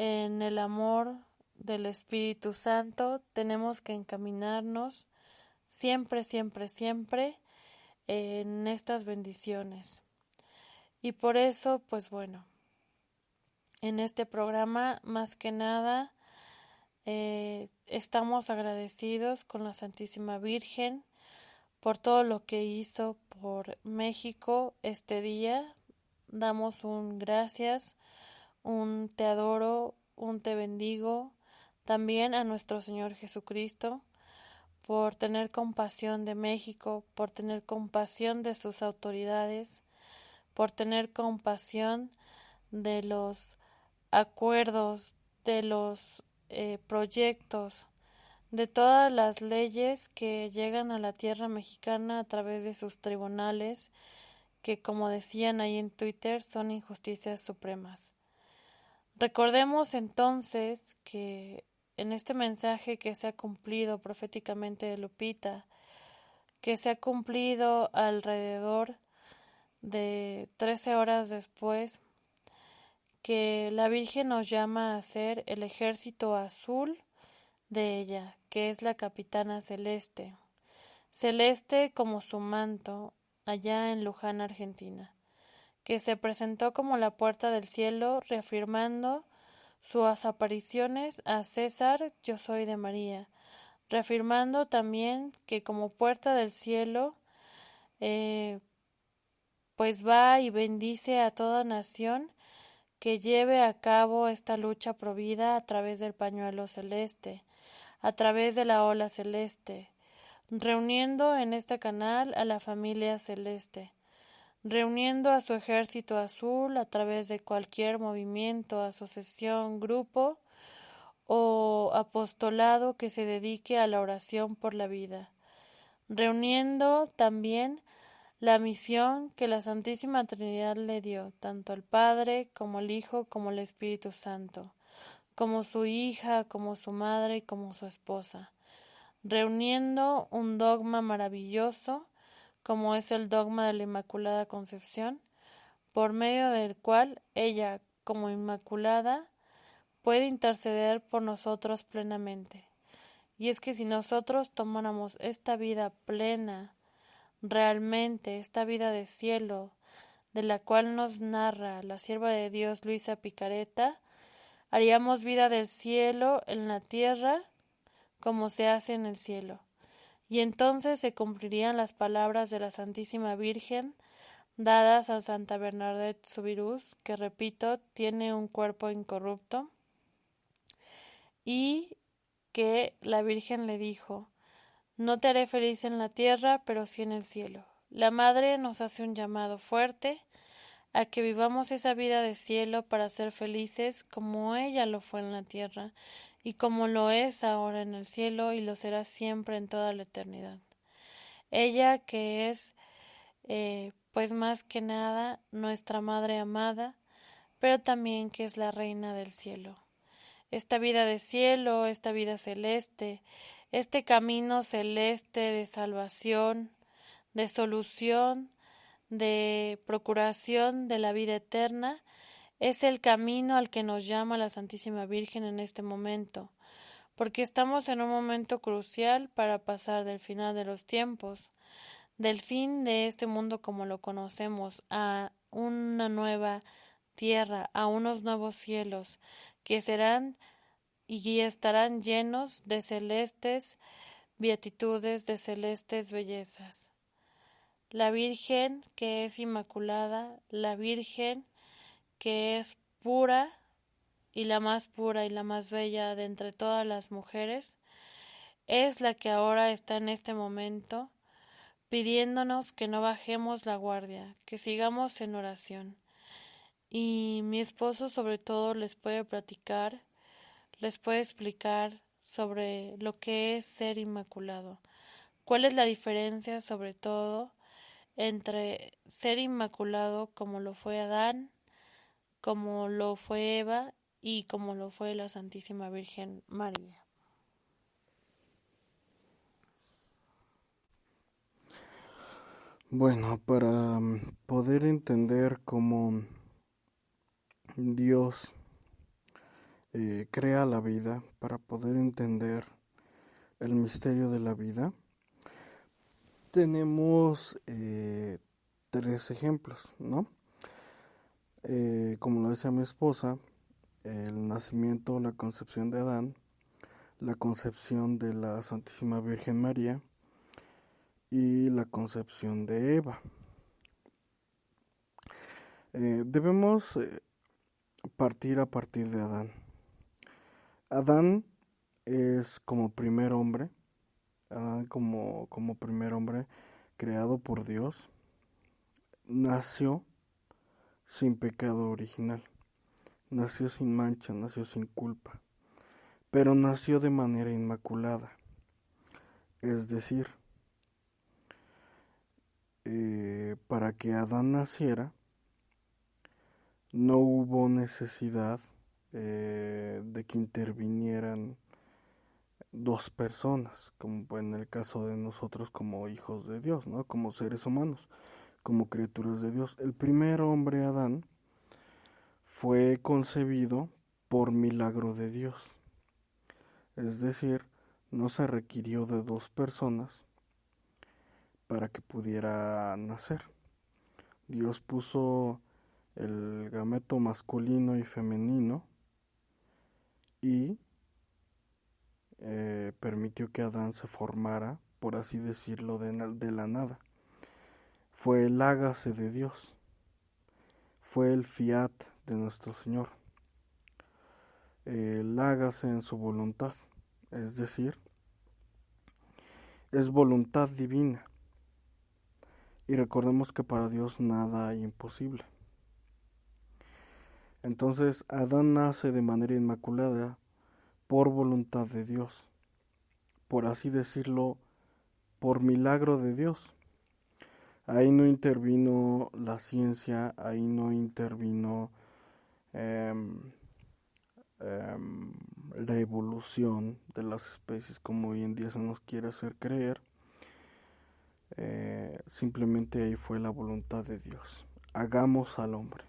en el amor del Espíritu Santo, tenemos que encaminarnos siempre, siempre, siempre en estas bendiciones. Y por eso, pues bueno, en este programa, más que nada, estamos agradecidos con la Santísima Virgen por todo lo que hizo por México este día. Damos un gracias, un te adoro, un te bendigo, también a nuestro Señor Jesucristo, por tener compasión de México, por tener compasión de sus autoridades, por tener compasión de los acuerdos, de los proyectos, de todas las leyes que llegan a la tierra mexicana a través de sus tribunales, que como decían ahí en Twitter, son injusticias supremas. Recordemos entonces que en este mensaje que se ha cumplido proféticamente de Lupita, que se ha cumplido alrededor de 13 horas después, que la Virgen nos llama a ser el ejército azul de ella, que es la capitana celeste, celeste como su manto allá en Luján, Argentina, que se presentó como la puerta del cielo, reafirmando sus apariciones a César, yo soy de María, reafirmando también que como puerta del cielo, pues va y bendice a toda nación que lleve a cabo esta lucha provida a través del pañuelo celeste, a través de la ola celeste, reuniendo en este canal a la familia celeste, reuniendo a su ejército azul a través de cualquier movimiento, asociación, grupo o apostolado que se dedique a la oración por la vida, reuniendo también la misión que la Santísima Trinidad le dio, tanto al Padre como al Hijo como al Espíritu Santo, como su hija, como su madre y como su esposa, reuniendo un dogma maravilloso como es el dogma de la Inmaculada Concepción, por medio del cual ella, como Inmaculada, puede interceder por nosotros plenamente. Y es que si nosotros tomáramos esta vida plena, realmente esta vida de cielo, de la cual nos narra la sierva de Dios Luisa Picareta, haríamos vida del cielo en la tierra como se hace en el cielo. Y entonces se cumplirían las palabras de la Santísima Virgen dadas a Santa Bernadette Soubirous, que repito, tiene un cuerpo incorrupto, y que la Virgen le dijo: no te haré feliz en la tierra, pero sí en el cielo. La Madre nos hace un llamado fuerte a que vivamos esa vida de cielo para ser felices como ella lo fue en la tierra y como lo es ahora en el cielo y lo será siempre en toda la eternidad. Ella que es, pues más que nada, nuestra Madre amada, pero también que es la Reina del cielo. Esta vida de cielo, esta vida celeste, este camino celeste de salvación, de solución, de procuración de la vida eterna, es el camino al que nos llama la Santísima Virgen en este momento, porque estamos en un momento crucial para pasar del final de los tiempos, del fin de este mundo como lo conocemos, a una nueva tierra, a unos nuevos cielos, que serán y estarán llenos de celestes beatitudes, de celestes bellezas. La Virgen que es inmaculada, la Virgen que es pura y la más pura y la más bella de entre todas las mujeres, es la que ahora está en este momento pidiéndonos que no bajemos la guardia, que sigamos en oración. Y mi esposo sobre todo les puede platicar, les puede explicar sobre lo que es ser inmaculado. ¿Cuál es la diferencia sobre todo entre ser inmaculado como lo fue Adán, como lo fue Eva y como lo fue la Santísima Virgen María? Bueno, para poder entender cómo Dios crea la vida, para poder entender el misterio de la vida, tenemos 3 ejemplos, ¿no? Como lo decía mi esposa, el nacimiento, la concepción de Adán, la concepción de la Santísima Virgen María y la concepción de Eva. Debemos partir a partir de Adán. Adán es como primer hombre, Adán como primer hombre creado por Dios, nació sin pecado original, nació sin mancha, nació sin culpa, pero nació de manera inmaculada. Es decir, para que Adán naciera, no hubo necesidad de que intervinieran 2 personas, como en el caso de nosotros como hijos de Dios, ¿no? Como seres humanos, como criaturas de Dios. El primer hombre, Adán, fue concebido por milagro de Dios. Es decir, no se requirió de 2 personas para que pudiera nacer. Dios puso el gameto masculino y femenino y permitió que Adán se formara, por así decirlo, de la nada. Fue el hágase de Dios, fue el fiat de nuestro Señor, el hágase en su voluntad, es decir, es voluntad divina. Y recordemos que para Dios nada hay imposible. Entonces Adán nace de manera inmaculada por voluntad de Dios, por así decirlo, por milagro de Dios. Ahí no intervino la ciencia, ahí no intervino la evolución de las especies como hoy en día se nos quiere hacer creer. Simplemente ahí fue la voluntad de Dios. Hagamos al hombre.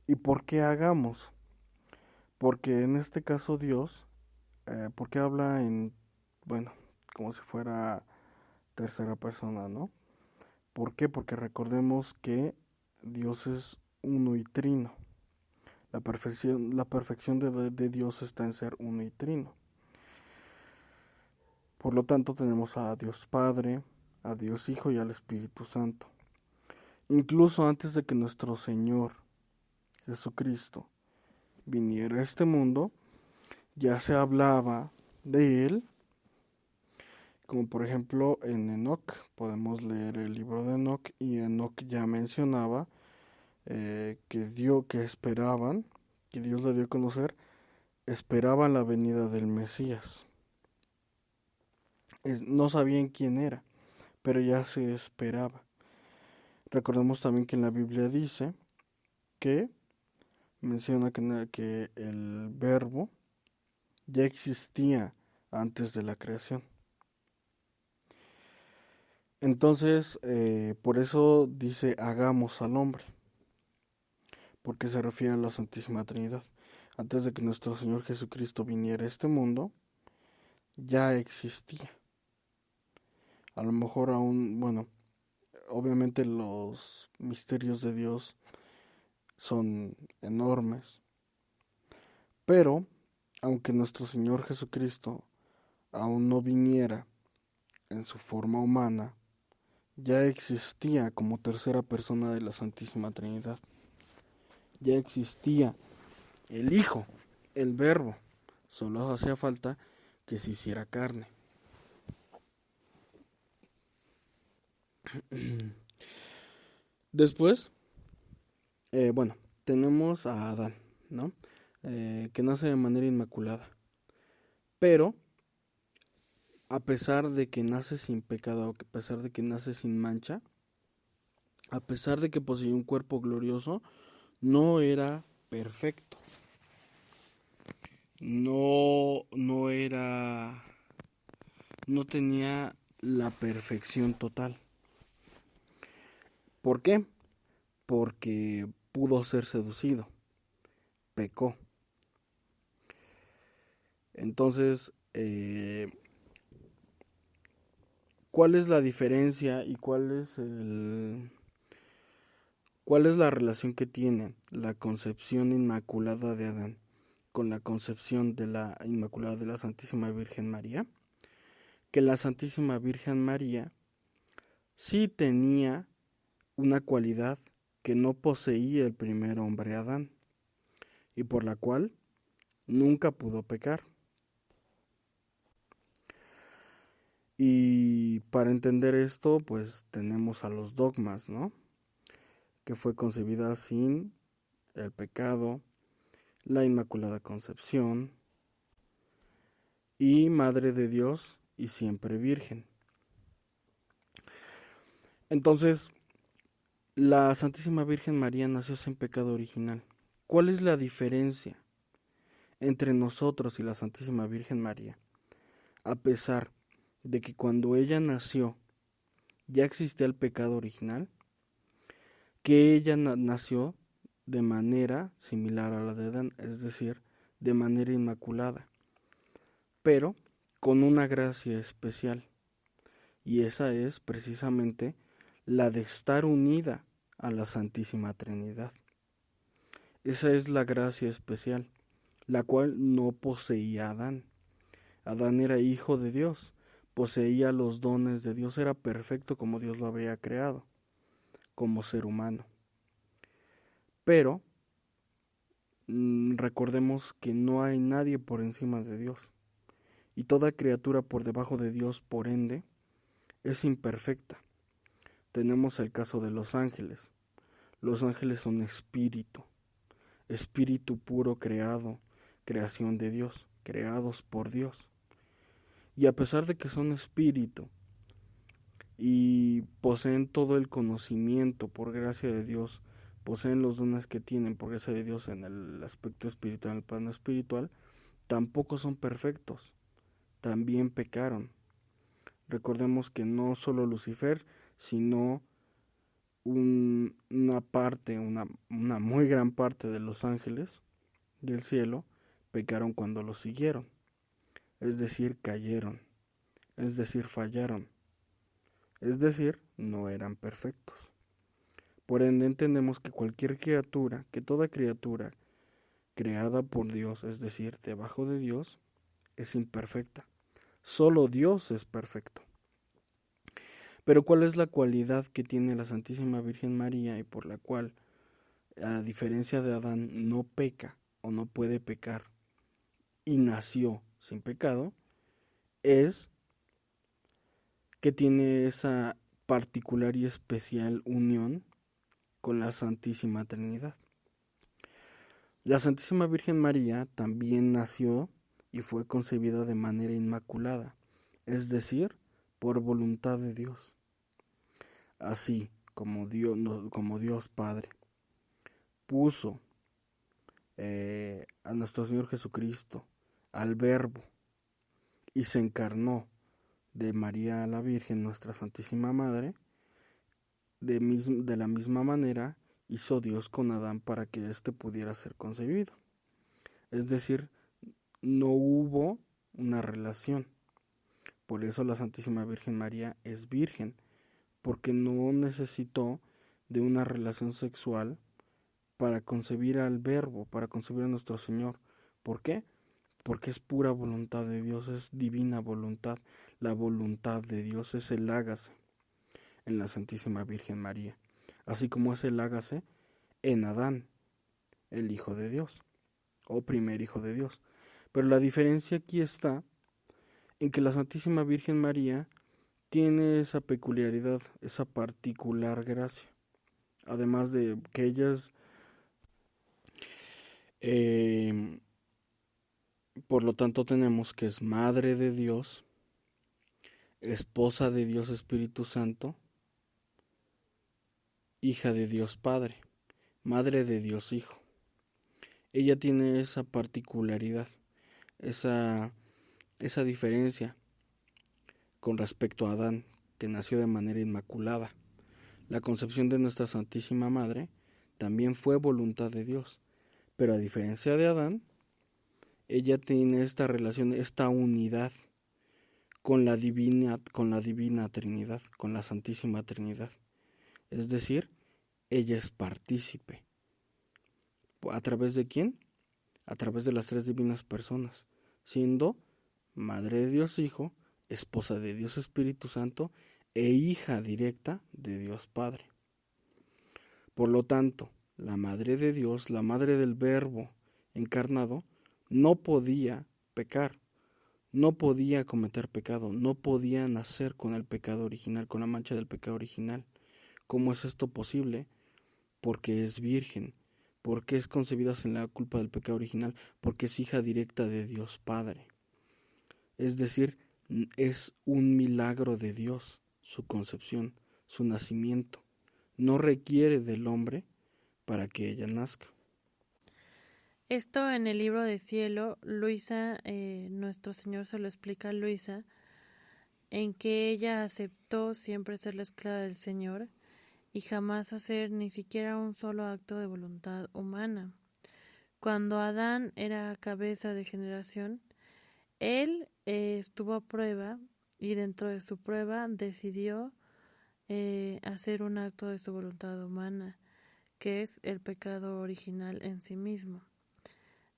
¿Y por qué hagamos? Porque en este caso Dios, porque habla bueno, como si fuera tercera persona, ¿no? ¿Por qué? Porque recordemos que Dios es uno y trino. La perfección de Dios está en ser uno y trino. Por lo tanto tenemos a Dios Padre, a Dios Hijo y al Espíritu Santo. Incluso antes de que nuestro Señor Jesucristo viniera a este mundo, ya se hablaba de Él, como por ejemplo en Enoc. Podemos leer el libro de Enoc y Enoc ya mencionaba que esperaban, que Dios le dio a conocer, esperaban la venida del Mesías. No sabían quién era, pero ya se esperaba. Recordemos también que en la Biblia dice que menciona que el verbo ya existía antes de la creación. Entonces, por eso dice hagamos al hombre, porque se refiere a la Santísima Trinidad. Antes de que nuestro Señor Jesucristo viniera a este mundo, ya existía. A lo mejor aún, bueno, obviamente los misterios de Dios son enormes, pero aunque nuestro Señor Jesucristo aún no viniera en su forma humana, ya existía como tercera persona de la Santísima Trinidad. Ya existía el Hijo, el Verbo. Solo hacía falta que se hiciera carne. Después, bueno, tenemos a Adán, ¿no? Que nace de manera inmaculada. Pero, a pesar de que nace sin pecado, a pesar de que nace sin mancha, a pesar de que poseía un cuerpo glorioso, no era perfecto. No era, no tenía la perfección total. ¿Por qué? Porque pudo ser seducido, pecó. Entonces, ¿cuál es la diferencia y cuál es la relación que tiene la concepción inmaculada de Adán con la concepción de la Inmaculada de la Santísima Virgen María? Que la Santísima Virgen María sí tenía una cualidad que no poseía el primer hombre Adán, y por la cual nunca pudo pecar. Y para entender esto, pues tenemos a los dogmas, ¿no? Que fue concebida sin el pecado, la Inmaculada Concepción, y Madre de Dios y siempre Virgen. Entonces, la Santísima Virgen María nació sin pecado original. ¿Cuál es la diferencia entre nosotros y la Santísima Virgen María? A pesar de que cuando ella nació ya existía el pecado original, que ella nació de manera similar a la de Adán, es decir, de manera inmaculada, pero con una gracia especial, y esa es precisamente la de estar unida a la Santísima Trinidad. Esa es la gracia especial, la cual no poseía Adán. Adán era hijo de Dios, poseía los dones de Dios, era perfecto como Dios lo había creado, como ser humano. Pero recordemos que no hay nadie por encima de Dios, y toda criatura por debajo de Dios, por ende, es imperfecta. Tenemos el caso de los ángeles. Los ángeles son espíritu puro creado, creación de Dios, creados por Dios. Y a pesar de que son espíritu y poseen todo el conocimiento por gracia de Dios, poseen los dones que tienen por gracia de Dios en el aspecto espiritual, en el plano espiritual, tampoco son perfectos, también pecaron. Recordemos que no solo Lucifer, sino una muy gran parte de los ángeles del cielo pecaron cuando lo siguieron, es decir, cayeron, es decir, fallaron, es decir, no eran perfectos. Por ende entendemos que cualquier criatura, que toda criatura creada por Dios, es decir, debajo de Dios, es imperfecta. Solo Dios es perfecto. Pero ¿cuál es la cualidad que tiene la Santísima Virgen María y por la cual, a diferencia de Adán, no peca o no puede pecar y nació sin pecado? Es que tiene esa particular y especial unión con la Santísima Trinidad. La Santísima Virgen María también nació y fue concebida de manera inmaculada, es decir, por voluntad de Dios. Así como Dios Padre puso a nuestro Señor Jesucristo, al Verbo, y se encarnó de María la Virgen, nuestra Santísima Madre, de la misma manera hizo Dios con Adán para que éste pudiera ser concebido. Es decir, no hubo una relación. Por eso la Santísima Virgen María es virgen, porque no necesitó de una relación sexual para concebir al Verbo, para concebir a nuestro Señor. ¿Por qué? Porque es pura voluntad de Dios, es divina voluntad. La voluntad de Dios es el hágase en la Santísima Virgen María, así como es el hágase en Adán, el Hijo de Dios, o primer Hijo de Dios. Pero la diferencia aquí está en que la Santísima Virgen María tiene esa peculiaridad, esa particular gracia. Además de que ella es, por lo tanto tenemos que es Madre de Dios, esposa de Dios Espíritu Santo, hija de Dios Padre, Madre de Dios Hijo. Ella tiene esa particularidad, esa diferencia con respecto a Adán, que nació de manera inmaculada. La concepción de nuestra Santísima Madre también fue voluntad de Dios, pero a diferencia de Adán, ella tiene esta relación, esta unidad con la divina Trinidad, con la Santísima Trinidad. Es decir, ella es partícipe. ¿A través de quién? A través de las tres divinas personas, siendo Madre de Dios Hijo, esposa de Dios Espíritu Santo e hija directa de Dios Padre. Por lo tanto, la Madre de Dios, la Madre del Verbo encarnado, no podía pecar, no podía cometer pecado, no podía nacer con el pecado original, con la mancha del pecado original. ¿Cómo es esto posible? Porque es virgen, porque es concebida sin la culpa del pecado original, porque es hija directa de Dios Padre. Es decir, es un milagro de Dios, su concepción, su nacimiento. No requiere del hombre para que ella nazca. Esto en el libro de Cielo, Luisa, nuestro Señor se lo explica a Luisa, en que ella aceptó siempre ser la esclava del Señor y jamás hacer ni siquiera un solo acto de voluntad humana. Cuando Adán era cabeza de generación, él estuvo a prueba y dentro de su prueba decidió hacer un acto de su voluntad humana, que es el pecado original en sí mismo.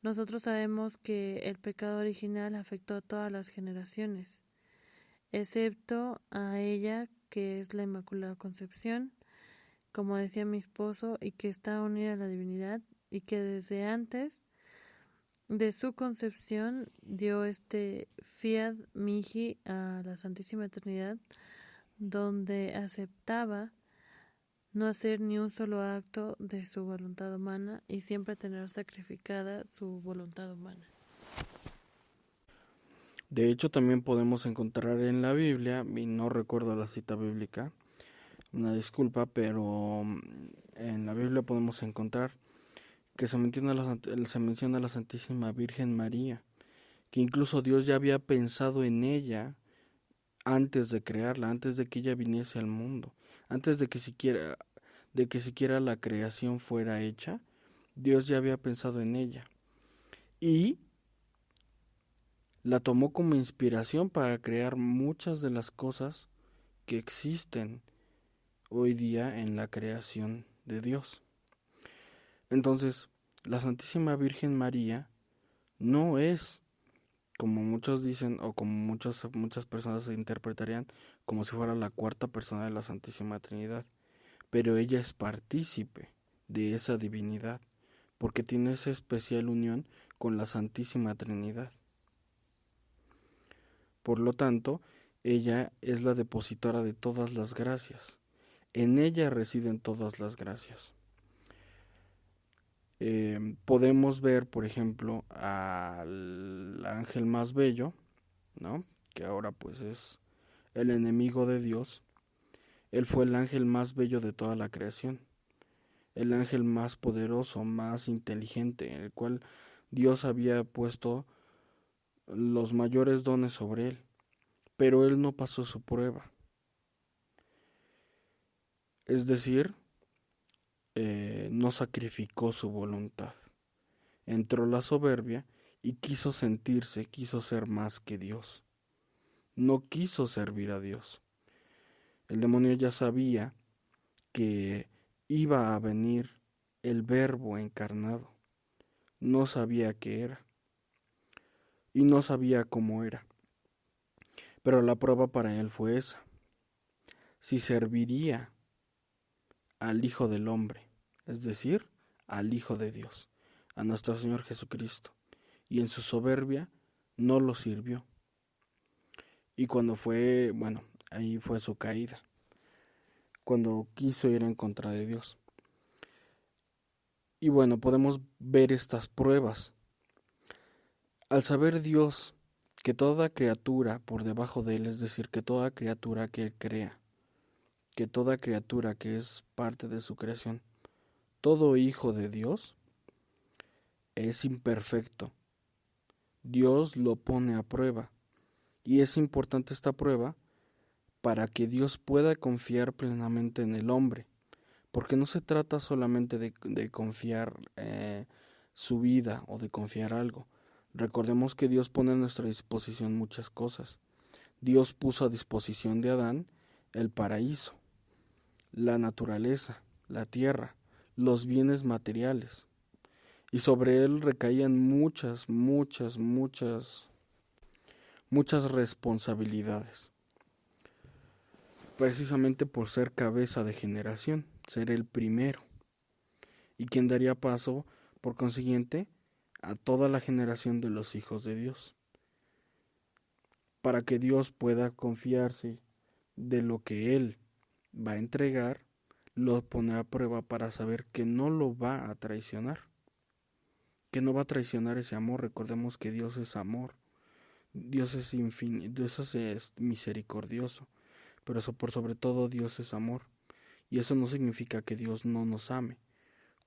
Nosotros sabemos que el pecado original afectó a todas las generaciones, excepto a ella, que es la Inmaculada Concepción, como decía mi esposo, y que está unida a la divinidad, y que desde antes de su concepción dio este fiat mihi a la Santísima Trinidad, donde aceptaba no hacer ni un solo acto de su voluntad humana y siempre tener sacrificada su voluntad humana. De hecho, también podemos encontrar en la Biblia, y no recuerdo la cita bíblica, una disculpa, pero en la Biblia podemos encontrar que se menciona a la Santísima Virgen María, que incluso Dios ya había pensado en ella antes de crearla, antes de que ella viniese al mundo, antes de que siquiera la creación fuera hecha. Dios ya había pensado en ella y la tomó como inspiración para crear muchas de las cosas que existen hoy día en la creación de Dios. Entonces, la Santísima Virgen María no es, como muchos dicen, o como muchas personas se interpretarían, como si fuera la cuarta persona de la Santísima Trinidad, pero ella es partícipe de esa divinidad, porque tiene esa especial unión con la Santísima Trinidad. Por lo tanto, ella es la depositora de todas las gracias. En ella residen todas las gracias. Podemos ver, por ejemplo, al ángel más bello, ¿no? Que ahora pues es el enemigo de Dios. Él fue el ángel más bello de toda la creación, el ángel más poderoso, más inteligente, en el cual Dios había puesto los mayores dones sobre él, pero él no pasó su prueba. Es decir, no sacrificó su voluntad. Entró la soberbia y quiso ser más que Dios. No quiso servir a Dios. El demonio ya sabía que iba a venir el Verbo encarnado. No sabía qué era y no sabía cómo era. Pero la prueba para él fue esa: si serviría al Hijo del Hombre, es decir, al Hijo de Dios, a nuestro Señor Jesucristo. Y en su soberbia no lo sirvió. Y ahí fue su caída, cuando quiso ir en contra de Dios. Y bueno, podemos ver estas pruebas. Al saber Dios que toda criatura por debajo de él, es decir, que toda criatura que él crea, que toda criatura que es parte de su creación, todo hijo de Dios es imperfecto. Dios lo pone a prueba. Y es importante esta prueba para que Dios pueda confiar plenamente en el hombre. Porque no se trata solamente de confiar su vida o de confiar algo. Recordemos que Dios pone a nuestra disposición muchas cosas. Dios puso a disposición de Adán el paraíso, la naturaleza, la tierra, los bienes materiales. Y sobre él recaían muchas responsabilidades. Precisamente por ser cabeza de generación, ser el primero. Y quien daría paso, por consiguiente, a toda la generación de los hijos de Dios. Para que Dios pueda confiarse de lo que Él va a entregar, lo pone a prueba para saber que no lo va a traicionar. Que no va a traicionar ese amor. Recordemos que Dios es amor. Dios es infinito, Dios es misericordioso. Pero eso por sobre todo Dios es amor. Y eso no significa que Dios no nos ame.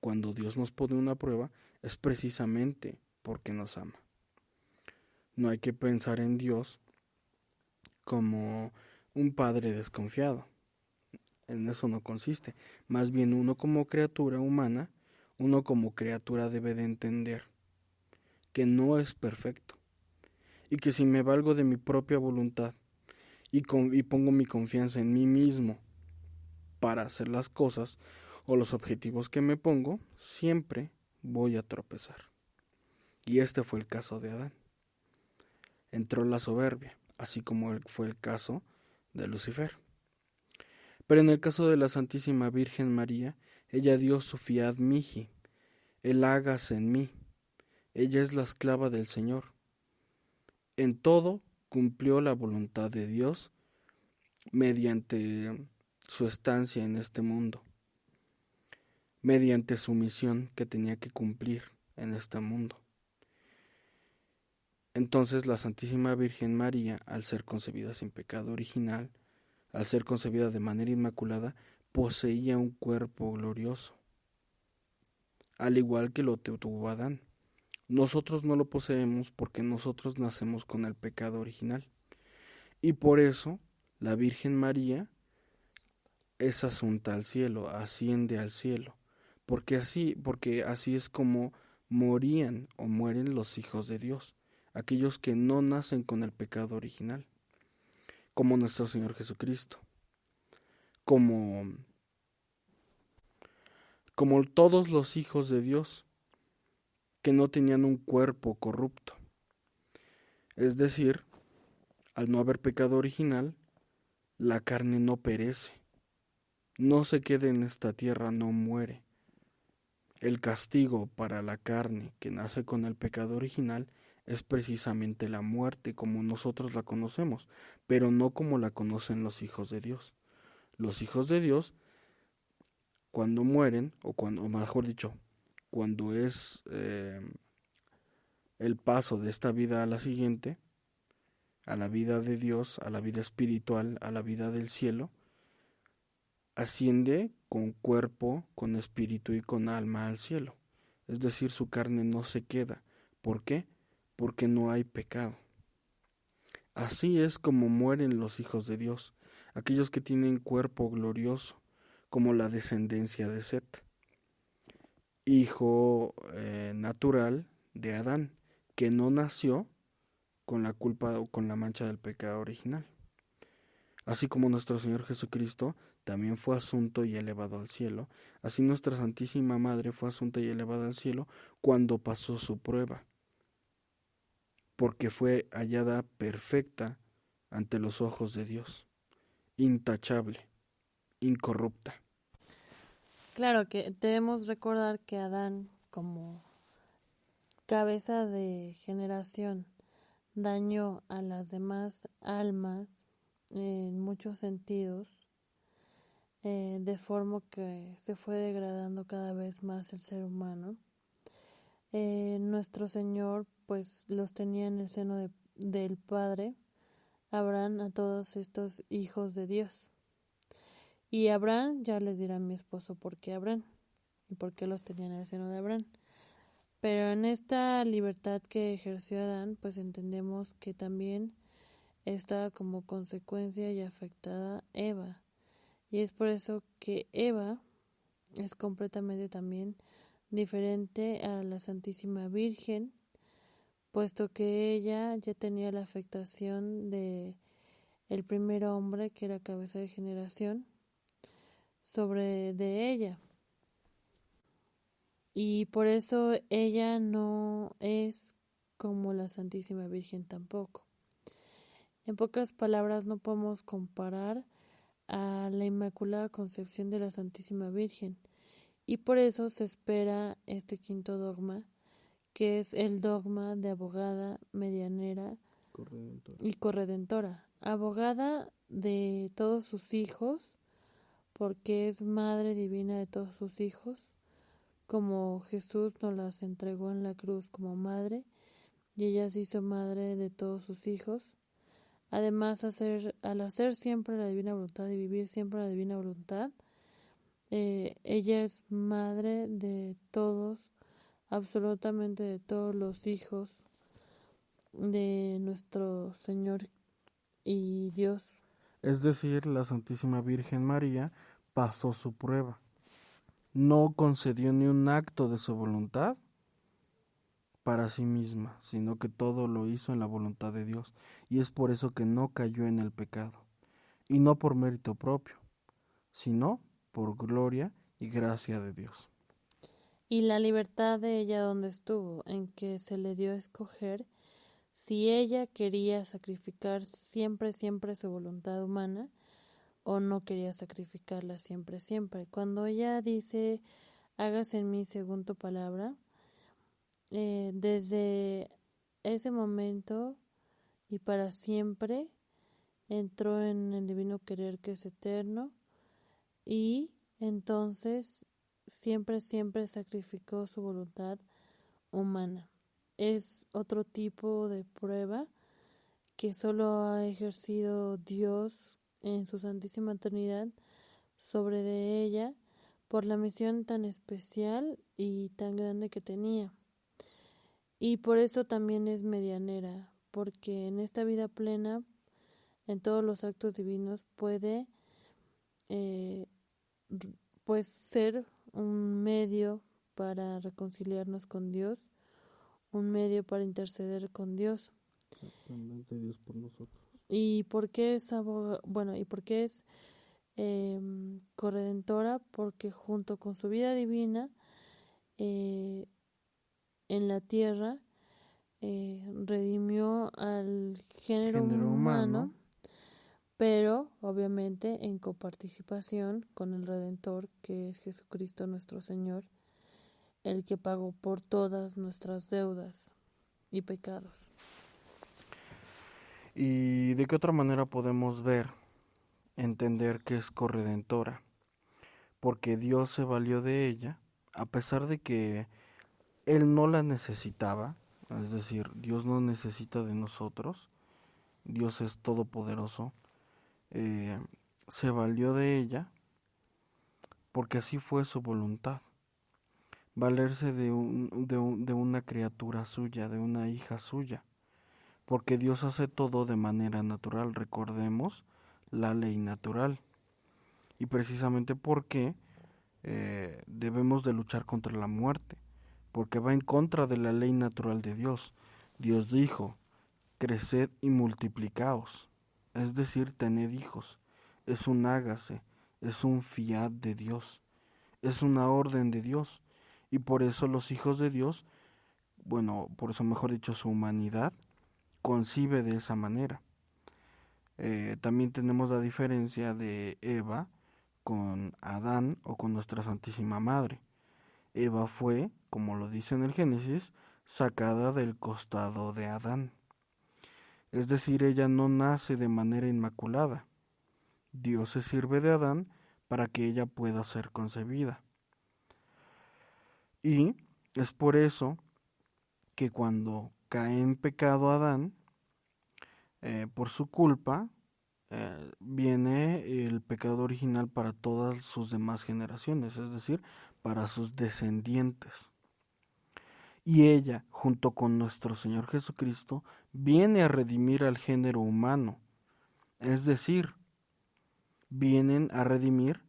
Cuando Dios nos pone una prueba, es precisamente porque nos ama. No hay que pensar en Dios como un padre desconfiado. En eso no consiste. Más bien uno como criatura humana, uno como criatura debe de entender que no es perfecto. Y que si me valgo de mi propia voluntad y pongo mi confianza en mí mismo para hacer las cosas o los objetivos que me pongo, siempre voy a tropezar. Y este fue el caso de Adán. Entró la soberbia, así como fue el caso de Lucifer. Pero en el caso de la Santísima Virgen María, ella dio su fiat mihi, el hágase en mí. Ella es la esclava del Señor. En todo cumplió la voluntad de Dios mediante su estancia en este mundo, mediante su misión que tenía que cumplir en este mundo. Entonces la Santísima Virgen María, al ser concebida sin pecado original, al ser concebida de manera inmaculada, poseía un cuerpo glorioso, al igual que lo tuvo Adán. Nosotros no lo poseemos porque nosotros nacemos con el pecado original. Y por eso la Virgen María es asunta al cielo, asciende al cielo, porque así es como morían o mueren los hijos de Dios, aquellos que no nacen con el pecado original, como nuestro Señor Jesucristo, como todos los hijos de Dios que no tenían un cuerpo corrupto. Es decir, al no haber pecado original, la carne no perece, no se queda en esta tierra, no muere. El castigo para la carne que nace con el pecado original es precisamente la muerte como nosotros la conocemos, pero no como la conocen los hijos de Dios. Los hijos de Dios, cuando mueren, o mejor dicho, cuando es el paso de esta vida a la siguiente, a la vida de Dios, a la vida espiritual, a la vida del cielo, asciende con cuerpo, con espíritu y con alma al cielo. Es decir, su carne no se queda. ¿Por qué? Porque no hay pecado. Así es como mueren los hijos de Dios, aquellos que tienen cuerpo glorioso, como la descendencia de Set, hijo natural de Adán, que no nació con la culpa o con la mancha del pecado original. Así como nuestro Señor Jesucristo también fue asunto y elevado al cielo, así nuestra Santísima Madre fue asunta y elevada al cielo cuando pasó su prueba, porque fue hallada perfecta ante los ojos de Dios, intachable, incorrupta. Claro que debemos recordar que Adán, como cabeza de generación, dañó a las demás almas en muchos sentidos, de forma que se fue degradando cada vez más el ser humano. Nuestro Señor pues los tenía en el seno del Padre, Abraham, a todos estos hijos de Dios. Y Abraham, ya les dirá mi esposo por qué Abraham y por qué los tenía en el seno de Abraham. Pero en esta libertad que ejerció Adán, pues entendemos que también está como consecuencia y afectada Eva. Y es por eso que Eva es completamente también diferente a la Santísima Virgen, puesto que ella ya tenía la afectación de el primer hombre, que era cabeza de generación, sobre de ella. Y por eso ella no es como la Santísima Virgen tampoco. En pocas palabras, no podemos comparar a la Inmaculada Concepción de la Santísima Virgen. Y por eso se espera este quinto dogma, que es el dogma de abogada, medianera y corredentora. Abogada de todos sus hijos, porque es madre divina de todos sus hijos, como Jesús nos las entregó en la cruz como madre, y ella se hizo madre de todos sus hijos. Además, al hacer siempre la divina voluntad y vivir siempre la divina voluntad, ella es madre de todos, absolutamente de todos los hijos de nuestro Señor y Dios. Es decir, la Santísima Virgen María pasó su prueba. No concedió ni un acto de su voluntad para sí misma, sino que todo lo hizo en la voluntad de Dios. Y es por eso que no cayó en el pecado. Y no por mérito propio, sino por gloria y gracia de Dios. Y la libertad de ella donde estuvo, en que se le dio a escoger si ella quería sacrificar siempre su voluntad humana o no quería sacrificarla siempre. Cuando ella dice, hágase en mí según tu palabra, desde ese momento y para siempre entró en el divino querer que es eterno, y entonces siempre sacrificó su voluntad humana. Es otro tipo de prueba que solo ha ejercido Dios en su Santísima Trinidad sobre de ella por la misión tan especial y tan grande que tenía. Y por eso también es medianera, porque en esta vida plena, en todos los actos divinos, puede pues ser un medio para reconciliarnos con Dios, un medio para interceder con Dios. Exactamente, Dios por nosotros. ¿Y por qué es ¿y por qué es corredentora? Porque junto con su vida divina en la tierra redimió al género humano, pero obviamente en coparticipación con el Redentor, que es Jesucristo nuestro Señor, el que pagó por todas nuestras deudas y pecados. ¿Y de qué otra manera podemos entender que es corredentora? Porque Dios se valió de ella, a pesar de que Él no la necesitaba, es decir, Dios no necesita de nosotros, Dios es todopoderoso, se valió de ella porque así fue su voluntad, valerse de una criatura suya, de una hija suya, porque Dios hace todo de manera natural, recordemos la ley natural, y precisamente porque debemos de luchar contra la muerte, porque va en contra de la ley natural de Dios. Dios dijo, creced y multiplicaos, es decir, tened hijos, es un hágase, es un fiat de Dios, es una orden de Dios, y por eso los hijos de Dios, por eso mejor dicho, su humanidad concibe de esa manera. También tenemos la diferencia de Eva con Adán o con nuestra Santísima Madre. Eva fue, como lo dice en el Génesis, sacada del costado de Adán. Es decir, ella no nace de manera inmaculada. Dios se sirve de Adán para que ella pueda ser concebida. Y es por eso que cuando cae en pecado Adán, por su culpa, viene el pecado original para todas sus demás generaciones, es decir, para sus descendientes. Y ella, junto con nuestro Señor Jesucristo, viene a redimir al género humano, es decir, vienen a redimir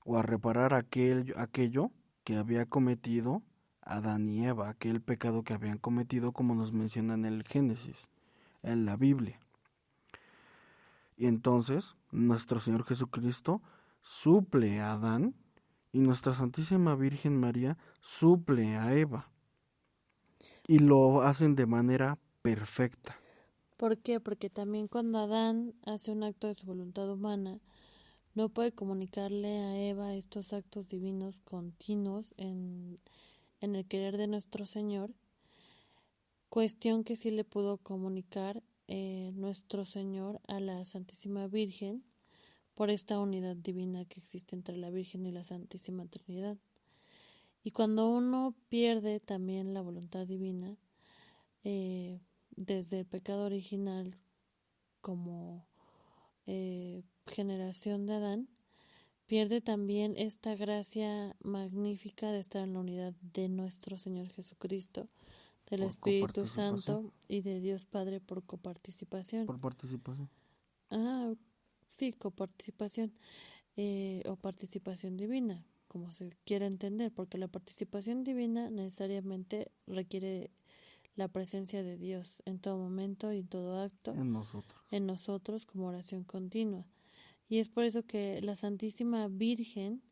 o a reparar aquello que había cometido Adán y Eva, aquel pecado que habían cometido, como nos menciona en el Génesis, en la Biblia. Y entonces nuestro Señor Jesucristo suple a Adán y nuestra Santísima Virgen María suple a Eva. Y lo hacen de manera perfecta. ¿Por qué? Porque también cuando Adán hace un acto de su voluntad humana, no puede comunicarle a Eva estos actos divinos continuos en el querer de nuestro Señor, cuestión que sí le pudo comunicar nuestro Señor a la Santísima Virgen por esta unidad divina que existe entre la Virgen y la Santísima Trinidad. Y cuando uno pierde también la voluntad divina, desde el pecado original como generación de Adán, pierde también esta gracia magnífica de estar en la unidad de nuestro Señor Jesucristo, del Por Espíritu coparticipación. Santo y de Dios Padre por coparticipación. Por participación. Ah, sí, coparticipación o participación divina, como se quiera entender, porque la participación divina necesariamente requiere la presencia de Dios en todo momento y en todo acto en nosotros como oración continua. Y es por eso que la Santísima Virgen,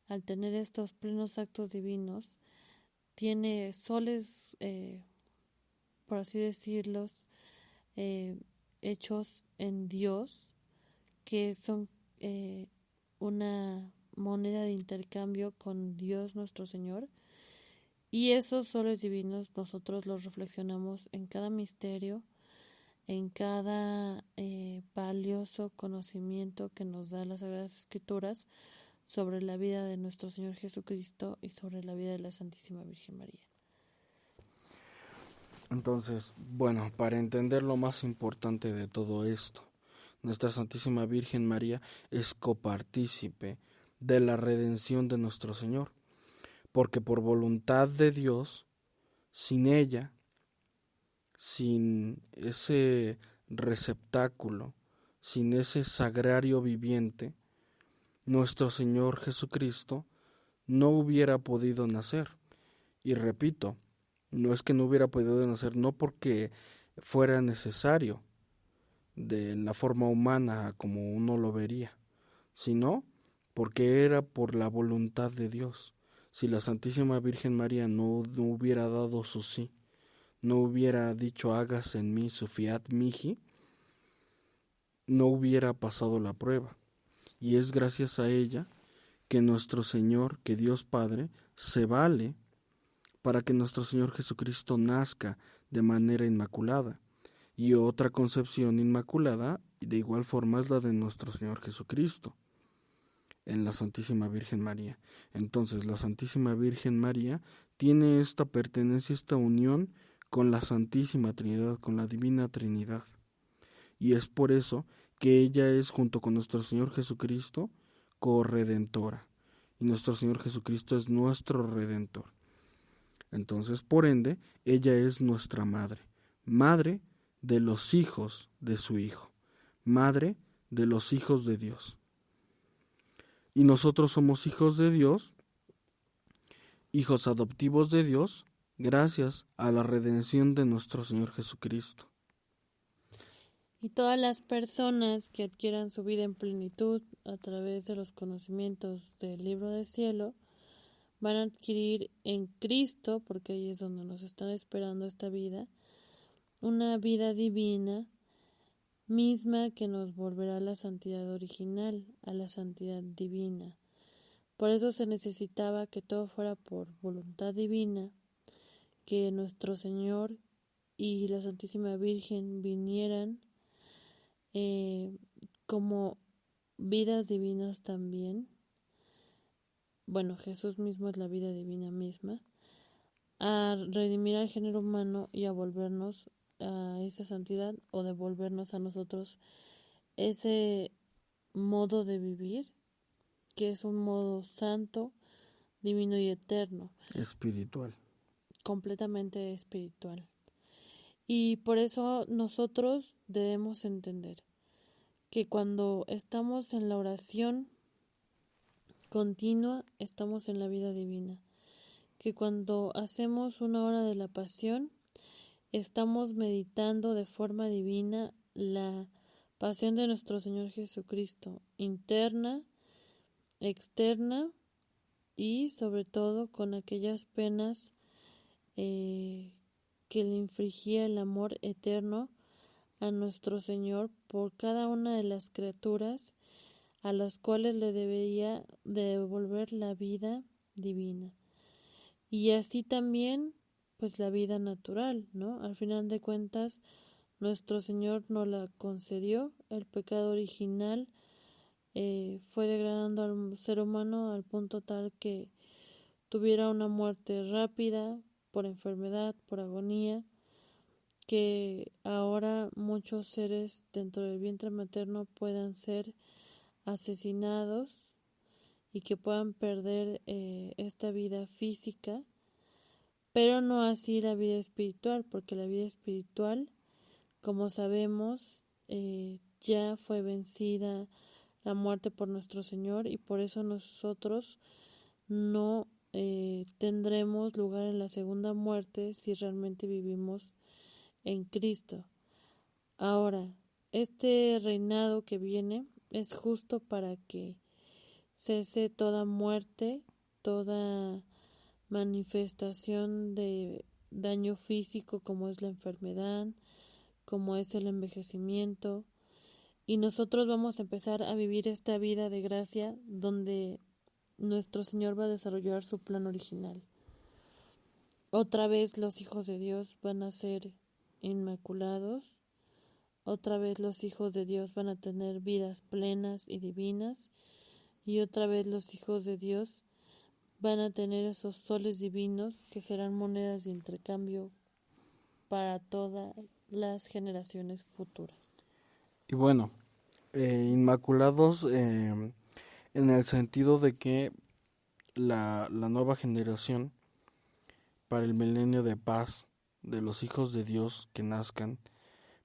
al tener estos plenos actos divinos, tiene soles, por así decirlos, hechos en Dios, que son una moneda de intercambio con Dios nuestro Señor. Y esos soles divinos nosotros los reflexionamos en cada misterio, en cada valioso conocimiento que nos da las Sagradas Escrituras sobre la vida de nuestro Señor Jesucristo y sobre la vida de la Santísima Virgen María. Entonces, bueno, para entender lo más importante de todo esto, nuestra Santísima Virgen María es copartícipe de la redención de nuestro Señor, porque por voluntad de Dios, sin ella, sin ese receptáculo, sin ese sagrario viviente, nuestro Señor Jesucristo no hubiera podido nacer. Y repito, no es que no hubiera podido nacer, no porque fuera necesario de la forma humana como uno lo vería, sino porque era por la voluntad de Dios. Si la Santísima Virgen María no hubiera dado su sí, no hubiera dicho hágase en mí su fiat mihi, no hubiera pasado la prueba. Y es gracias a ella que nuestro Señor, que Dios Padre, se vale para que nuestro Señor Jesucristo nazca de manera inmaculada. Y otra concepción inmaculada, de igual forma, es la de nuestro Señor Jesucristo, en la Santísima Virgen María. Entonces, la Santísima Virgen María tiene esta pertenencia, esta unión con la Santísima Trinidad, con la Divina Trinidad. Y es por eso que ella es, junto con nuestro Señor Jesucristo, corredentora. Y nuestro Señor Jesucristo es nuestro Redentor. Entonces, por ende, ella es nuestra madre, madre de los hijos de su Hijo, madre de los hijos de Dios. Y nosotros somos hijos de Dios, hijos adoptivos de Dios, gracias a la redención de nuestro Señor Jesucristo. Y todas las personas que adquieran su vida en plenitud a través de los conocimientos del libro del cielo van a adquirir en Cristo, porque ahí es donde nos están esperando esta vida, una vida divina misma que nos volverá a la santidad original, a la santidad divina. Por eso se necesitaba que todo fuera por voluntad divina, que nuestro Señor y la Santísima Virgen vinieran como vidas divinas también. Bueno, Jesús mismo es la vida divina misma, a redimir al género humano y a volvernos a esa santidad o devolvernos a nosotros ese modo de vivir que es un modo santo, divino y eterno. Espiritual. Completamente espiritual. Y por eso nosotros debemos entender que cuando estamos en la oración continua, estamos en la vida divina. que cuando hacemos una hora de la pasión, estamos meditando de forma divina la pasión de nuestro Señor Jesucristo, interna, externa y sobre todo con aquellas penas que le infligía el amor eterno a nuestro Señor por cada una de las criaturas a las cuales le debería devolver la vida divina. Y así también, pues la vida natural, ¿no? Al final de cuentas, nuestro Señor nos la concedió. El pecado original fue degradando al ser humano al punto tal que tuviera una muerte rápida, por enfermedad, por agonía, que ahora muchos seres dentro del vientre materno puedan ser asesinados y que puedan perder esta vida física, pero no así la vida espiritual, porque la vida espiritual, como sabemos, ya fue vencida la muerte por nuestro Señor y por eso nosotros no tendremos lugar en la segunda muerte si realmente vivimos en Cristo. Ahora, este reinado que viene es justo para que cese toda muerte, toda manifestación de daño físico como es la enfermedad, como es el envejecimiento, y nosotros vamos a empezar a vivir esta vida de gracia donde nuestro Señor va a desarrollar su plan original. Otra vez los hijos de Dios van a ser inmaculados, otra vez los hijos de Dios van a tener vidas plenas y divinas, y otra vez los hijos de Dios van a tener esos soles divinos que serán monedas de intercambio para todas las generaciones futuras. Y bueno, inmaculados en el sentido de que la nueva generación para el milenio de paz de los hijos de Dios que nazcan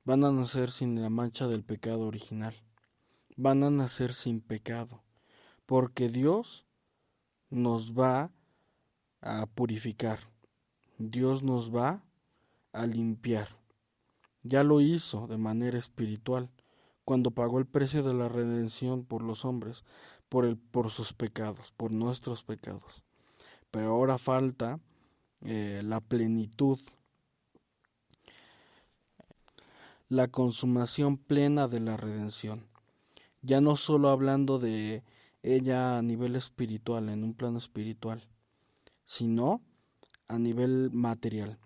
van a nacer sin la mancha del pecado original, van a nacer sin pecado, porque Dios nos va a purificar, Dios nos va a limpiar. Ya lo hizo de manera espiritual, cuando pagó el precio de la redención por los hombres, por sus pecados, por nuestros pecados. Pero ahora falta la plenitud, la consumación plena de la redención. Ya no solo hablando de ella a nivel espiritual, en un plano espiritual, sino a nivel material.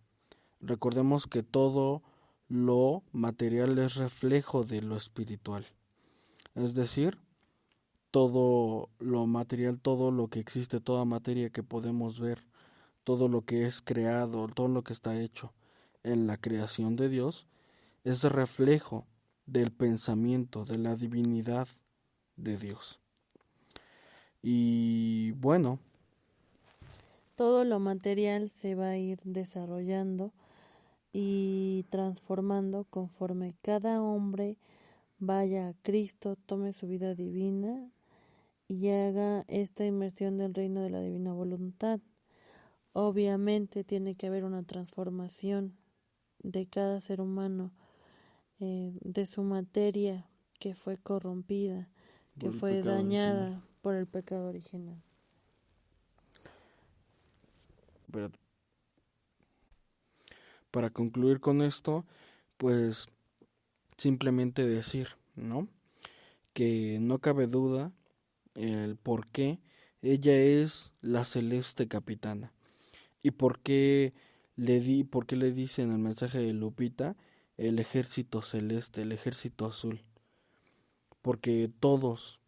Recordemos que todo lo material es reflejo de lo espiritual. Es decir, todo lo material, todo lo que existe, toda materia que podemos ver, todo lo que es creado, todo lo que está hecho en la creación de Dios, es reflejo del pensamiento, de la divinidad de Dios. Y bueno, todo lo material se va a ir desarrollando y transformando conforme cada hombre vaya a Cristo, tome su vida divina y haga esta inmersión del reino de la divina voluntad. Obviamente tiene que haber una transformación de cada ser humano, de su materia que fue corrompida, que fue dañada original. Por el pecado original. Para concluir con esto, pues simplemente decir, ¿no? Que no cabe duda el por qué ella es la celeste capitana y por qué le dice en el mensaje de Lupita el ejército celeste, el ejército azul, porque todos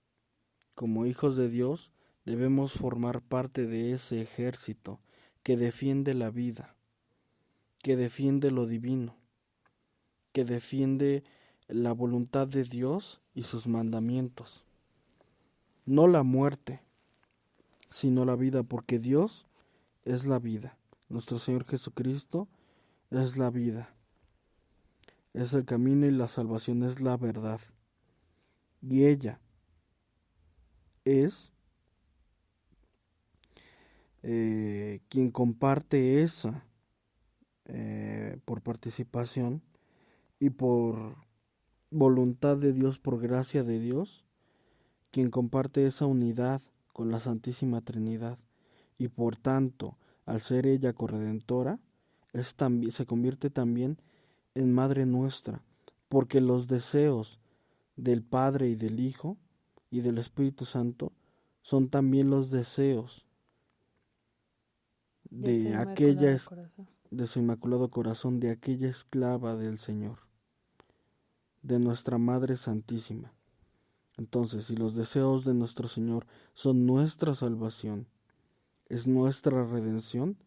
como hijos de Dios debemos formar parte de ese ejército que defiende la vida, que defiende lo divino, que defiende la voluntad de Dios y sus mandamientos. No la muerte, sino la vida, porque Dios es la vida. Nuestro Señor Jesucristo es la vida. Es el camino y la salvación, es la verdad. Y ella es quien comparte esa por participación y por voluntad de Dios, por gracia de Dios, quien comparte esa unidad con la Santísima Trinidad y por tanto, al ser ella corredentora, se convierte también en Madre nuestra, porque los deseos del Padre y del Hijo y del Espíritu Santo son también los deseos De su de inmaculado corazón. de su inmaculado corazón, de aquella esclava del Señor, de nuestra Madre Santísima. Entonces, si los deseos de nuestro Señor son nuestra salvación, es nuestra redención,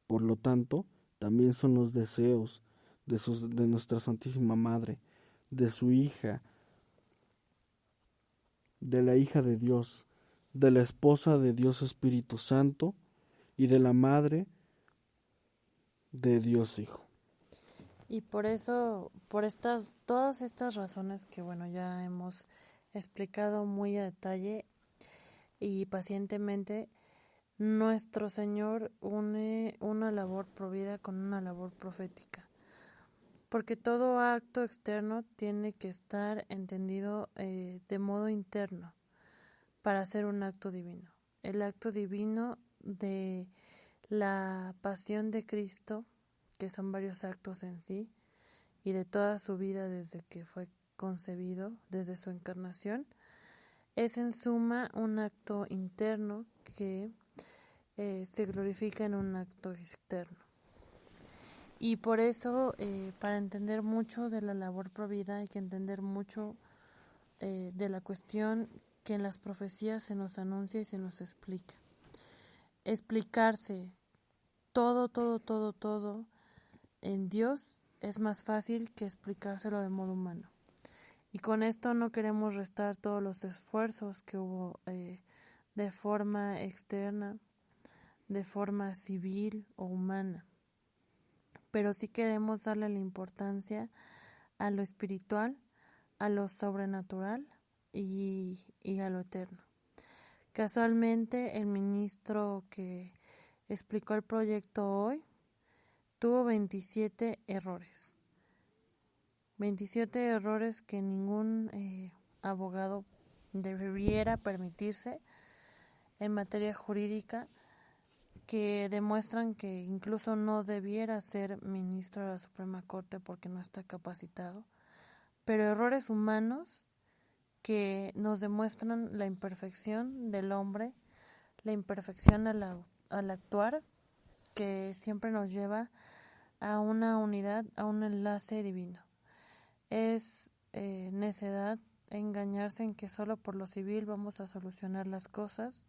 por lo tanto, también son los deseos de nuestra Santísima Madre, de su hija, de la hija de Dios, de la esposa de Dios Espíritu Santo y de la madre de Dios Hijo. Y por eso, todas estas razones que bueno, ya hemos explicado muy a detalle y pacientemente, nuestro Señor une una labor provida con una labor profética. Porque todo acto externo tiene que estar entendido de modo interno para ser un acto divino. El acto divino de la pasión de Cristo, que son varios actos en sí, y de toda su vida desde que fue concebido, desde su encarnación, es en suma un acto interno que se glorifica en un acto externo. Y por eso, para entender mucho de la labor provida, hay que entender mucho de la cuestión que en las profecías se nos anuncia y se nos explica. Explicarse todo en Dios es más fácil que explicárselo de modo humano. Y con esto no queremos restar todos los esfuerzos que hubo de forma externa, de forma civil o humana. Pero sí queremos darle la importancia a lo espiritual, a lo sobrenatural y a lo eterno. Casualmente, el ministro que explicó el proyecto hoy tuvo 27 errores. 27 errores que ningún abogado debiera permitirse en materia jurídica, que demuestran que incluso no debiera ser ministro de la Suprema Corte porque no está capacitado, pero errores humanos que nos demuestran la imperfección del hombre, la imperfección al actuar, que siempre nos lleva a una unidad, a un enlace divino. Es necedad engañarse en que solo por lo civil vamos a solucionar las cosas.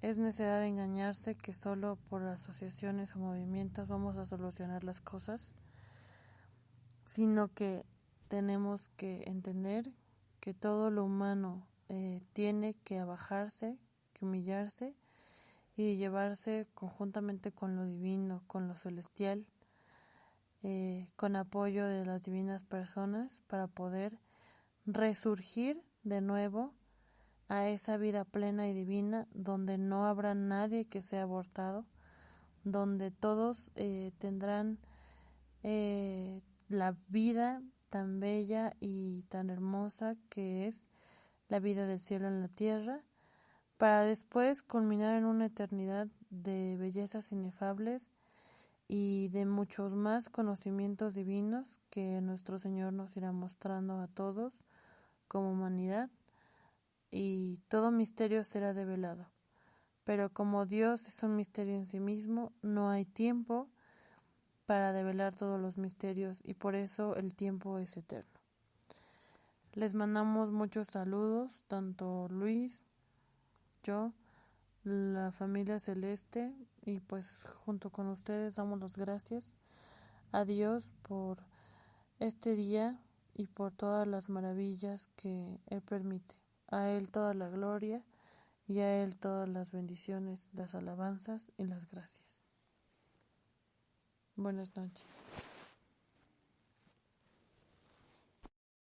Es necedad engañarse que solo por asociaciones o movimientos vamos a solucionar las cosas, sino que tenemos que entender que todo lo humano tiene que abajarse, que humillarse y llevarse conjuntamente con lo divino, con lo celestial, con apoyo de las divinas personas para poder resurgir de nuevo a esa vida plena y divina donde no habrá nadie que sea abortado, donde todos tendrán la vida tan bella y tan hermosa que es la vida del cielo en la tierra, para después culminar en una eternidad de bellezas inefables y de muchos más conocimientos divinos que nuestro Señor nos irá mostrando a todos como humanidad, y todo misterio será develado. Pero como Dios es un misterio en sí mismo, no hay tiempo para develar todos los misterios y por eso el tiempo es eterno. Les mandamos muchos saludos, tanto Luis, yo, la familia celeste, y pues junto con ustedes damos las gracias a Dios por este día y por todas las maravillas que Él permite. A Él toda la gloria y a Él todas las bendiciones, las alabanzas y las gracias. Buenas noches.